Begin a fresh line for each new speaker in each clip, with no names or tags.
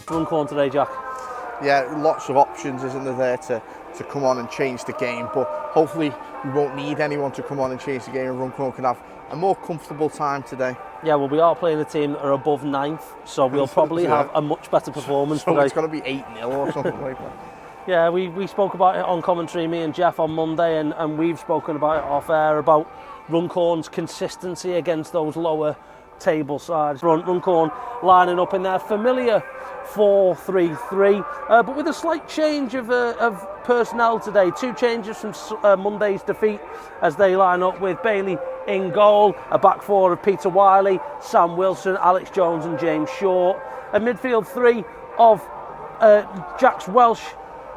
for Runcorn today, Jack?
Yeah, lots of options, isn't there to come on and change the game, but hopefully we won't need anyone to come on and change the game, and Runcorn can have a more comfortable time today.
Yeah, well, we are playing a team that are above 9th, so we'll probably have a much better performance
so
today.
It's going to be 8-0 or something like that.
Yeah, we spoke about it on commentary, me and Jeff, on Monday, and we've spoken about it off air, about Runcorn's consistency against those lower table sides. Runcorn lining up in their familiar 4-3-3, but with a slight change of personnel today. 2 changes from Monday's defeat as they line up with Bailey in goal, a back 4 of Peter Wiley, Sam Wilson, Alex Jones and James Short, a midfield 3 of Jax Welsh,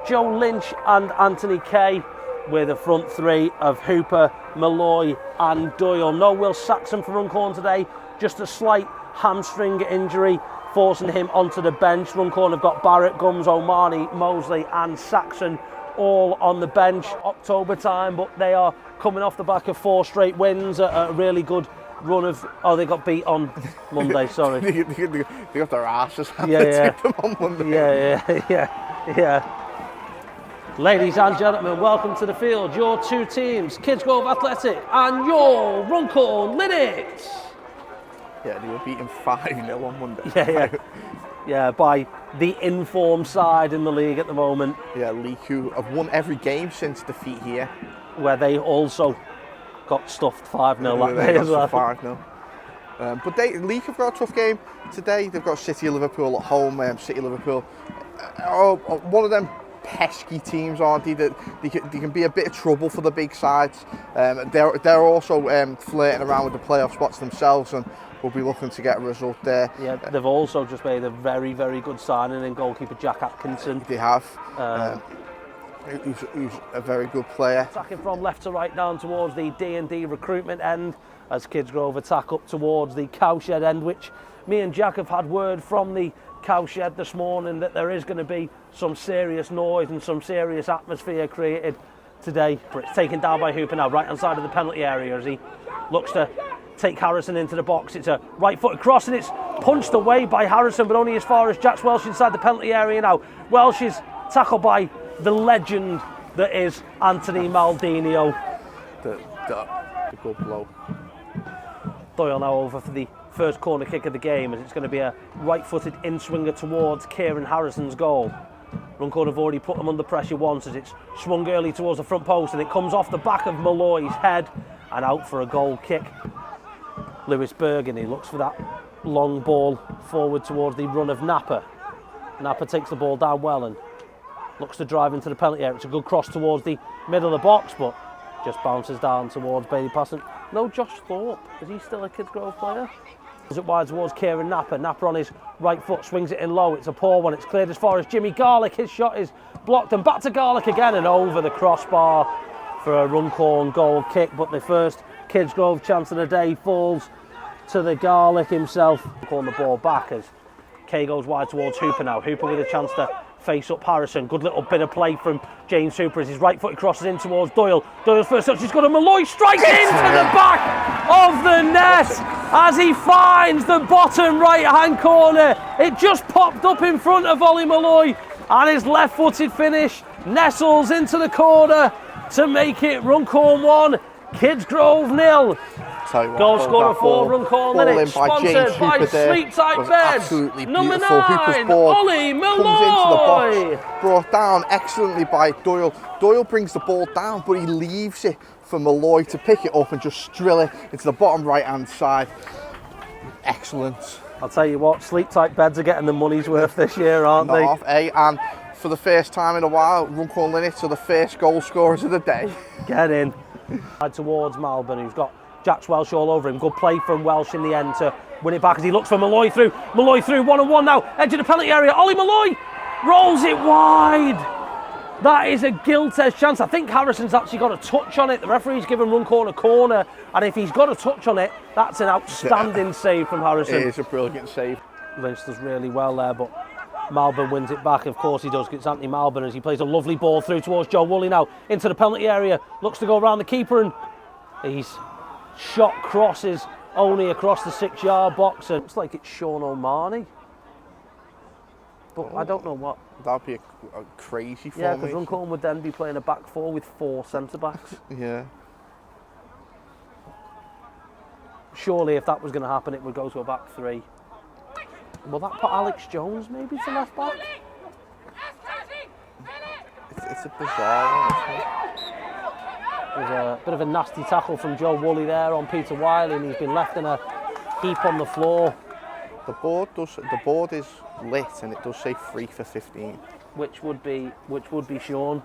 Joe Lynch and Anthony Kay, with a front 3 of Hooper, Malloy and Doyle. No Will Saxon for Runcorn today, just a slight hamstring injury forcing him onto the bench. Runcorn have got Barrett, Gums, O'Mani, Mosley and Saxon all on the bench. October time, but they are coming off the back of 4 straight wins, a really good run of... Oh, they got beat on Monday, sorry.
they got their asses
handed
to them on Monday.
Yeah. Ladies and gentlemen, welcome to the field. Your 2 teams, Kidsgrove Athletic and your Runcorn Linnets.
Yeah, they were beaten 5-0 on Monday.
Yeah, by the informed side in the league at the moment.
Yeah, Leek, who have won every game since defeat here.
Where they also got stuffed 5-0 that day as well.
5-0. But Leek have got a tough game today. They've got City of Liverpool at home. City of Liverpool, one of them pesky teams, aren't they? That they can be a bit of trouble for the big sides. They're also flirting around with the playoff spots themselves, and we'll be looking to get a result there.
Yeah, they've also just made a very, very good signing in goalkeeper Jack Atkinson.
They have. Who's a very good player.
Attacking from left to right down towards the D&D recruitment end, as Kidsgrove attack up towards the cowshed end, which me and Jack have had word from the cowshed this morning that there is going to be some serious noise and some serious atmosphere created today. But it's taken down by Hooper now, right hand side of the penalty area, as he looks to take Harrison into the box. It's a right-footed cross and it's punched away by Harrison, but only as far as Jax Welsh inside the penalty area now. Welsh is tackled by the legend that is Anthony Maldinho.
The good blow.
Doyle now over for the first corner kick of the game, as it's going to be a right-footed in-swinger towards Kieran Harrison's goal. Runcorn have already put them under pressure once, as it's swung early towards the front post and it comes off the back of Malloy's head and out for a goal kick. Lewis Bergen, he looks for that long ball forward towards the run of Napa. Napa takes the ball down well and looks to drive into the penalty area. It's a good cross towards the middle of the box, but just bounces down towards Bailey Passant. No Josh Thorpe, is he still a Kidsgrove player? Is it wide towards Kieran Napa. Napa on his right foot, swings it in low. It's a poor one, it's cleared as far as Jimmy Garlick. His shot is blocked and back to Garlick again and over the crossbar for a Runcorn goal kick. But the first Kidsgrove chance of the day falls to the Garlick himself. Calling the ball back as Kay goes wide towards Hooper now. Hooper with a chance to face up Harrison. Good little bit of play from James Hooper as his right foot crosses in towards Doyle. Doyle's first touch, he's got a Malloy strike into the back of the net as he finds the bottom right hand corner. It just popped up in front of Ollie Malloy and his left footed finish nestles into the corner to make it Runcorn 1, Kidsgrove 0. Goal scorer for Runcorn Linnets, sponsored by Sleep Tight Beds. Number 9, Ollie Malloy.
Comes into the box, brought down excellently by Doyle. Doyle brings the ball down, but he leaves it for Malloy to pick it up and just drill it into the bottom right hand side. Excellent.
I'll tell you what, Sleep Tight Beds are getting the money's worth this year, aren't they?
And for the first time in a while, Runcorn Linnets are the first goal scorers of the day.
Get in. Towards Malvern, who's got Jax Welsh all over him. Good play from Welsh in the end to win it back as he looks for Malloy through. Malloy through, 1-on-1 now, edge of the penalty area. Ollie Malloy rolls it wide. That is a gilt-edged chance. I think Harrison's actually got a touch on it. The referee's given Runcorn a corner, and if he's got a touch on it, that's an outstanding save from Harrison.
It is a brilliant save.
Lynch does really well there, but Malvern wins it back. Of course he does. It's Anthony Malvern as he plays a lovely ball through towards Joe Woolley now into the penalty area. Looks to go around the keeper and he's shot crosses only across the 6-yard box, and looks like it's Sean O'Mani. but I don't know what.
That'd be a crazy formation.
Yeah, because Runcorn would then be playing a back four with 4 centre-backs.
Yeah.
Surely if that was going to happen, it would go to a back 3. Will that put Alex Jones maybe to left back?
It's a bizarre one, isn't it?
There's a bit of a nasty tackle from Joe Woolley there on Peter Wiley, and he's been left in a heap on the floor.
The board is lit, and it does say 3 for 15.
Which would be Sean.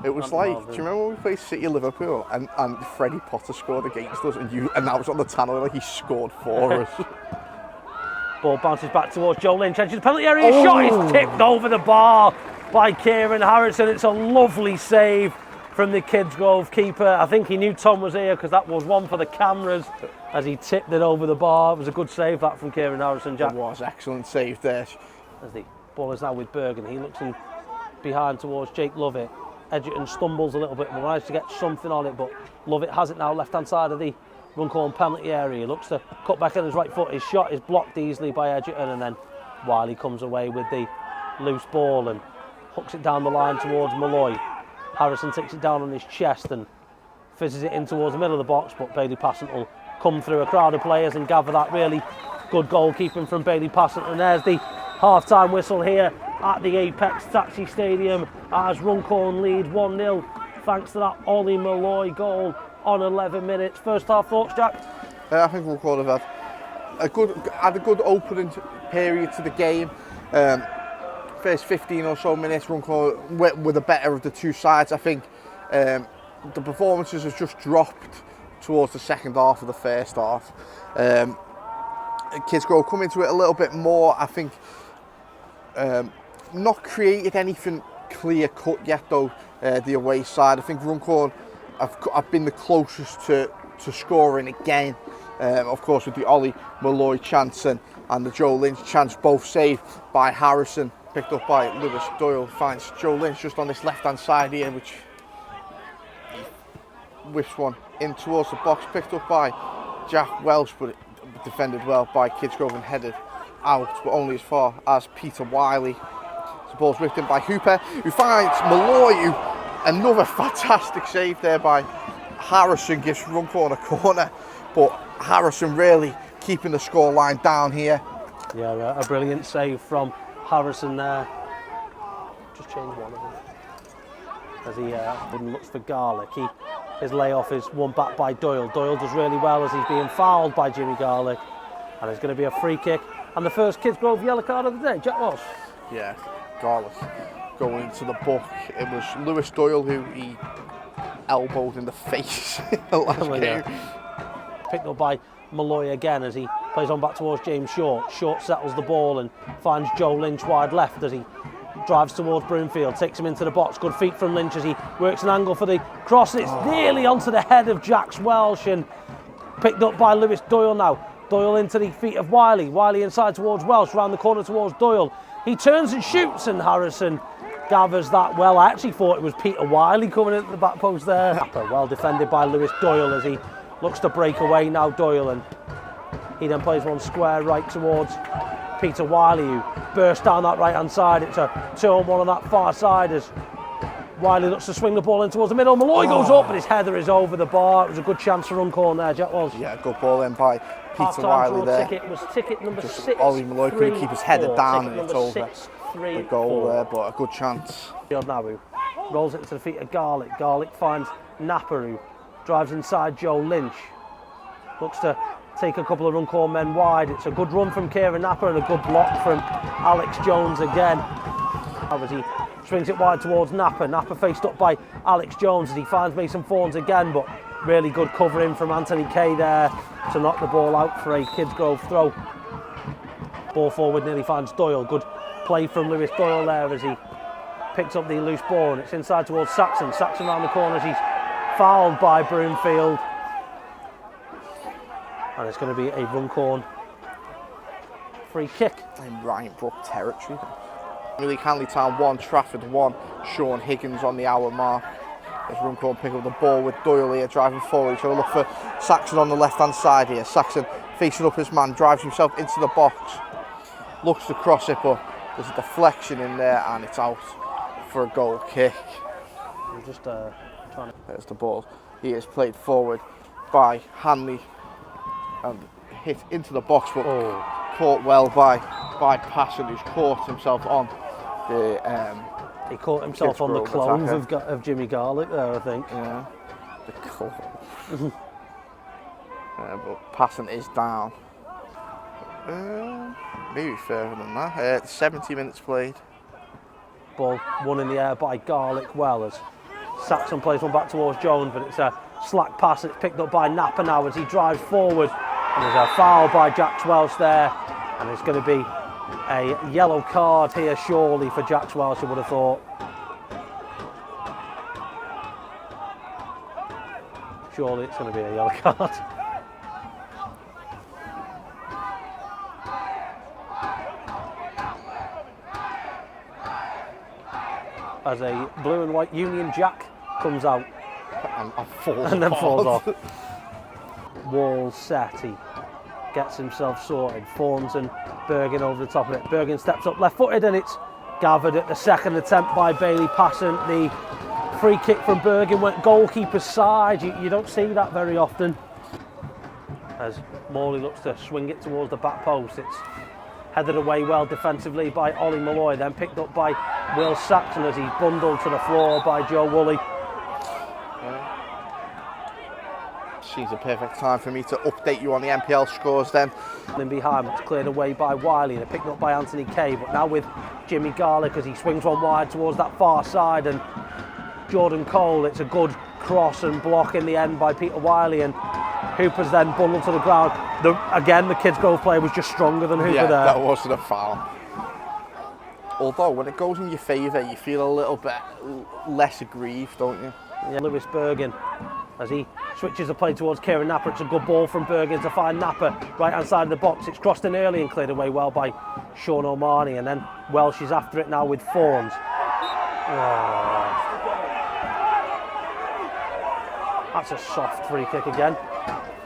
It was like, do you remember when we played City Liverpool and Freddie Potter scored against us, and that was on the tannoy like he scored for us.
Ball bounces back towards Joe Lynch, edge of the penalty area, his shot is tipped over the bar by Kieran Harrison. It's a lovely save from the Kidsgrove keeper. I think he knew Tom was here because that was one for the cameras as he tipped it over the bar. It was a good save that from Kieran Harrison, Jack.
It was, excellent save there.
As the ball is now with Bergen, he looks in behind towards Jake Lovett. Edgerton stumbles a little bit, but managed to get something on it, but Lovett has it now left hand side of the Runcorn penalty area. He looks to cut back on his right foot. His shot is blocked easily by Edgerton, and then Wiley comes away with the loose ball and hooks it down the line towards Malloy. Harrison takes it down on his chest and fizzes it in towards the middle of the box, but Bailey Passant will come through a crowd of players and gather that really good goalkeeping from Bailey Passant. And there's the half-time whistle here at the Apex Taxi Stadium as Runcorn lead 1-0 thanks to that Ollie Malloy goal on 11 minutes. First half thoughts, Jack?
I think Runcorn have had a good opening period to the game. First 15 or so minutes, Runcorn were the better of the two sides. I think the performances have just dropped towards the second half of the first half. Kidsgrove come into it a little bit more. I think not created anything clear cut yet though, the away side. I think Runcorn have been the closest to scoring again. Of course with the Ollie Malloy chance and the Joe Lynch chance, both saved by Harrison, picked up by Lewis Doyle. Finds Joe Lynch just on this left hand side here, which whips one in towards the box, picked up by Jack Walsh, but defended well by Kidsgrove and headed out, but only as far as Peter Wiley. The ball's whipped in by Hooper, who finds Malloy. Another fantastic save there by Harrison, gives Runcorn a corner, but Harrison really keeping the scoreline down here.
Yeah, a brilliant save from Harrison there. Just change one of them. As he looks for Garlick. His layoff is won back by Doyle. Doyle does really well as he's being fouled by Jimmy Garlick. And it's going to be a free kick. And the first Kidsgrove yellow card of the day, Jack Walsh.
Yeah, Garlick going into the book. It was Lewis Doyle who he elbowed in the face in the last game.
Picked up by Malloy again as he plays on back towards James Short. Short settles the ball and finds Joe Lynch wide left as he drives towards Broomfield, takes him into the box. Good feet from Lynch as he works an angle for the cross. It's nearly onto the head of Jax Welsh and picked up by Lewis Doyle now. Doyle into the feet of Wiley. Wiley inside towards Welsh, round the corner towards Doyle. He turns and shoots and Harrison gathers that well. I actually thought it was Peter Wiley coming into the back post there. Well defended by Lewis Doyle as he looks to break away now, Doyle, and he then plays one square right towards Peter Wiley, who bursts down that right hand side. It's a 2-on-1 on that far side as Wiley looks to swing the ball in towards the middle. Malloy goes up, but his header is over the bar. It was a good chance for Runcorn there, Jack Walsh.
Yeah, good ball in by Peter Wiley there.
Ticket was ticket number
just
6.
Ollie Malloy couldn't keep his header down, and it's over.
6-3
the goal there, but a good chance.
Now rolls it to the feet of Garlick. Garlick finds Napper, who drives inside Joe Lynch. Looks to take a couple of Runcorn men wide. It's a good run from Kieran Napper and a good block from Alex Jones again. As he swings it wide towards Napper. Napper faced up by Alex Jones as he finds Mason Fawns again, but really good covering from Anthony Kay there to knock the ball out for a Kidsgrove throw. Ball forward nearly finds Doyle. Good play from Lewis Doyle there as he picks up the loose ball, and it's inside towards Saxon. Saxon round the corner as he's fouled by Broomfield. And it's going to be a Runcorn free kick.
In Ryan Brook territory. Really Hanley Town 1, Trafford 1, Sean Higgins on the hour mark. As Runcorn pick up the ball with Doyle here driving forward. He's going to look for Saxon on the left hand side here. Saxon facing up his man, drives himself into the box. looks to cross it, but there's a deflection in there and it's out for a goal kick.
We're just trying to...
There's the ball. He is played forward by Hanley and hit into the box, but caught well by Passon, who's caught himself on the...
he caught himself on the clothes of Jimmy Garlick there, I think.
Yeah, the clothes. But Passon is down. Maybe further than that. 70 minutes played.
Ball won in the air by Garlick well as Saxon plays one back towards Jones, but it's a slack pass. It's picked up by Napper now as he drives forward. And there's a foul by Jack Welsh there, and it's going to be a yellow card here surely for Jack Welsh, I would have thought. Surely it's going to be a yellow card. As a blue and white Union Jack comes out
and
falls off. Walsh set, he gets himself sorted. Thornton, Bergen over the top of it. Bergen steps up left-footed and it's gathered at the second attempt by Bailey Passon. The free kick from Bergen went goalkeeper's side. You don't see that very often. As Morley looks to swing it towards the back post, it's headed away well defensively by Ollie Malloy, then picked up by Will Saxon as he's bundled to the floor by Joe Woolley.
Seems a perfect time for me to update you on the NPL scores then.
And behind, it's cleared away by Wiley and picked up by Anthony Kay, but now with Jimmy Garlick as he swings one wide towards that far side, and Jordan Cole, it's a good cross and block in the end by Peter Wiley, and Hooper's then bundled to the ground. Again, the Kidsgrove player was just stronger than Hooper there.
Yeah, that wasn't a foul. Although, when it goes in your favour, you feel a little bit less aggrieved, don't you?
Yeah, Lewis Bergen, as he switches the play towards Kieran Napper. It's a good ball from Bergen to find Napper, right-hand side of the box. It's crossed in early and cleared away well by Sean O'Marney, and then Welsh is after it now with Fawns. That's a soft free kick again.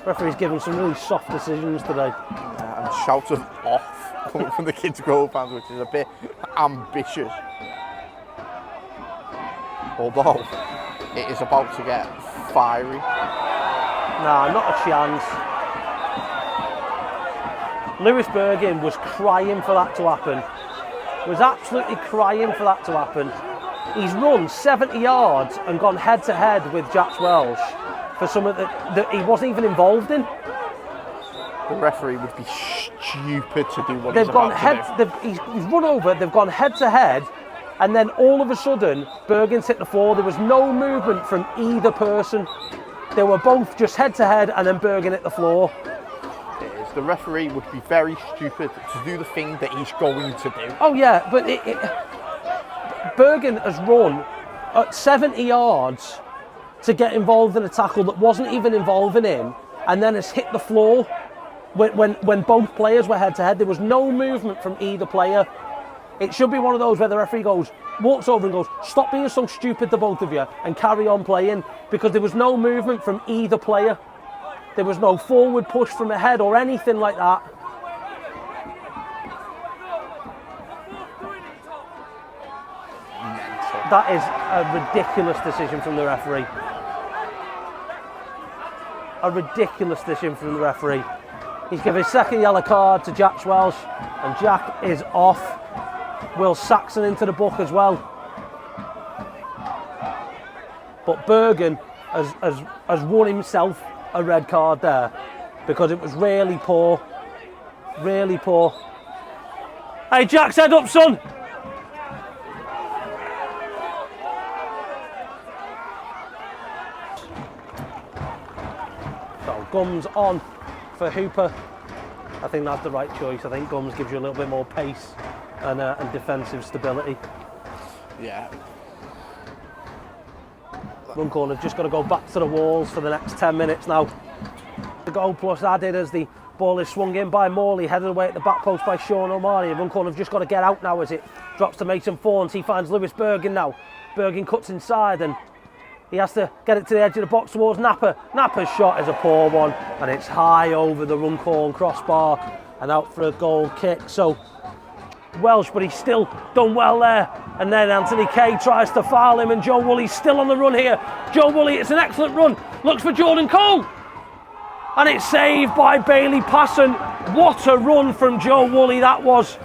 Referee's given some really soft decisions today.
And shouts of off coming from the Kidsgrove fans, which is a bit ambitious. Although it is about to get fiery.
Nah, not a chance. Lewis Bergen was crying for that to happen. Was absolutely crying for that to happen. He's run 70 yards and gone head to head with Jack Welsh for something that he wasn't even involved in.
The referee would be stupid to do what he's about to do.
He's run over, they've gone head to head, and then all of a sudden, Bergen's hit the floor. There was no movement from either person. They were both just head to head, and then Bergen hit the floor.
It is. The referee would be very stupid to do the thing that he's going to do.
Oh yeah, but Bergen has run at 70 yards to get involved in a tackle that wasn't even involving him, and then has hit the floor when both players were head to head. There was no movement from either player. It should be one of those where the referee walks over and goes, stop being so stupid, the both of you, and carry on playing, because there was no movement from either player. There was no forward push from ahead or anything like that. That is a ridiculous decision from the referee. A ridiculous decision from the referee. He's given his second yellow card to Jack Welsh, and Jack is off. Will Saxon into the book as well. But Bergen has won himself a red card there, because it was really poor. Really poor. Hey, Jack's head up, son! So Gums on for Hooper. I think that's the right choice. I think Gums gives you a little bit more pace and defensive stability.
Yeah.
Runcorn have just got to go back to the walls for the next 10 minutes now. The goal plus added as the ball is swung in by Morley, headed away at the back post by Sean O'Marney. Runcorn have just got to get out now as it drops to Mason Fawns. He finds Lewis Bergen now. Bergen cuts inside and he has to get it to the edge of the box towards Napper. Napper's shot is a poor one, and it's high over the Runcorn crossbar and out for a goal kick. So Welsh, but he's still done well there. And then Anthony Kay tries to foul him, and Joe Woolley's still on the run here. Joe Woolley, it's an excellent run, looks for Jordan Cole. And it's saved by Bailey Passon. What a run from Joe Woolley that was.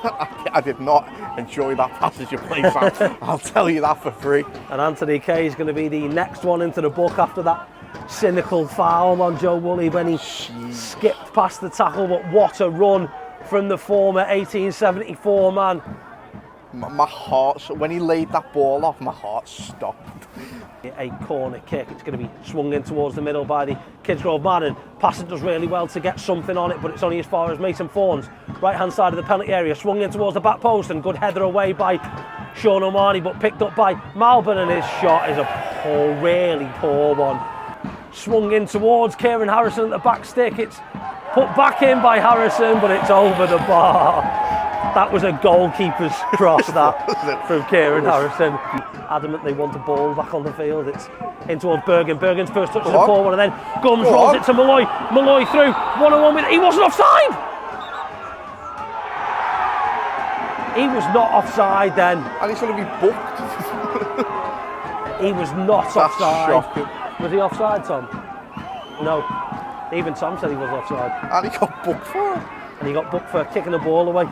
I did not enjoy that passage of play, fam. I'll tell you that for free.
And Anthony Kay is going to be the next one into the book after that cynical foul on Joe Woolley when he skipped past the tackle. But what a run from the former 1874 man.
My heart, when he laid that ball off, my heart stopped.
A corner kick, it's going to be swung in towards the middle by the Kidsgrove man, and Passant does really well to get something on it, but it's only as far as Mason Fawns, right hand side of the penalty area, swung in towards the back post, and good header away by Sean O'Mahony, but picked up by Malbon, and his shot is a poor, really poor one. Swung in towards Kieran Harrison at the back stick, it's put back in by Harrison, but it's over the bar. That was a goalkeeper's cross, that, from Kieran Harrison. Adamant they want the ball back on the field. It's in towards Bergen. Bergen's first touch is a poor one, and then Gums rolls it to Malloy. Malloy through, 1-on-1 with, he wasn't offside! He was not offside then.
And he's going to be booked.
He was not offside.
Shocking.
Was he offside, Tom? No. Even Tom said he was offside.
And he got booked for it.
And he got booked for kicking the ball away.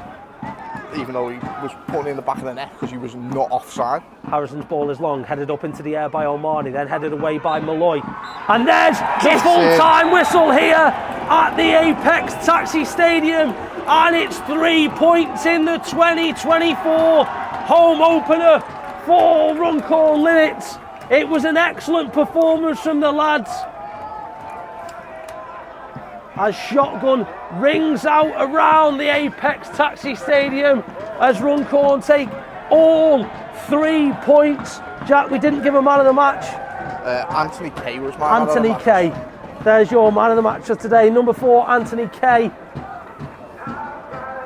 Even though he was putting it in the back of the net because he was not offside.
Harrison's ball is long, headed up into the air by O'Mahony, then headed away by Malloy. And there's the full-time whistle here at the Apex Taxi Stadium. And it's 3 points in the 2024 home opener for Runcorn Linnets. It was an excellent performance from the lads. As shotgun rings out around the Apex Taxi Stadium as Runcorn take all 3 points. Jack, we didn't give a man of the match.
Anthony Kay was my man of the match.
Anthony Kay, there's your man of the match of today. Number 4, Anthony Kay.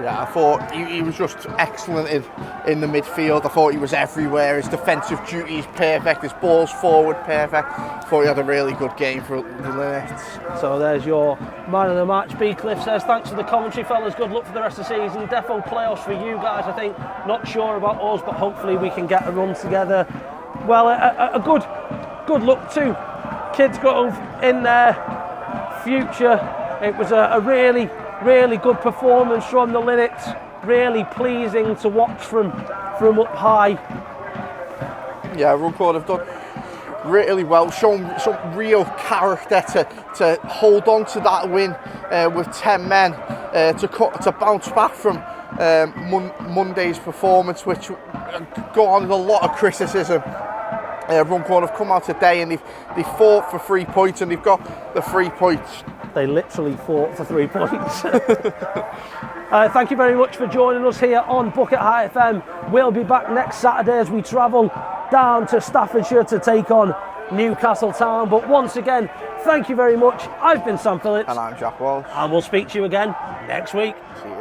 Yeah, I thought he was just excellent in the midfield. I thought he was everywhere. His defensive duty is perfect. His balls forward perfect. I thought he had a really good game for the Linnets.
So there's your man of the match. B. Cliff says, thanks for the commentary, fellas. Good luck for the rest of the season. Defo playoffs for you guys, I think. Not sure about us, but hopefully we can get a run together. Well, a good luck to Kidsgrove in their future. It was a really good performance from the Linnets. Really pleasing to watch from up high.
Yeah, Runcorn have done really well, shown some real character to hold on to that win with 10 men, to bounce back from Monday's performance, which got on with a lot of criticism. Runcorn have come out today and they fought for 3 points, and they've got the 3 points.
They literally fought for 3 points. Thank you very much for joining us here on Bucket High FM. We'll be back next Saturday as we travel down to Staffordshire to take on Newcastle Town. But once again, thank you very much. I've been Sam Phillips.
And I'm Jack Walsh.
And we'll speak to you again next week.
See you.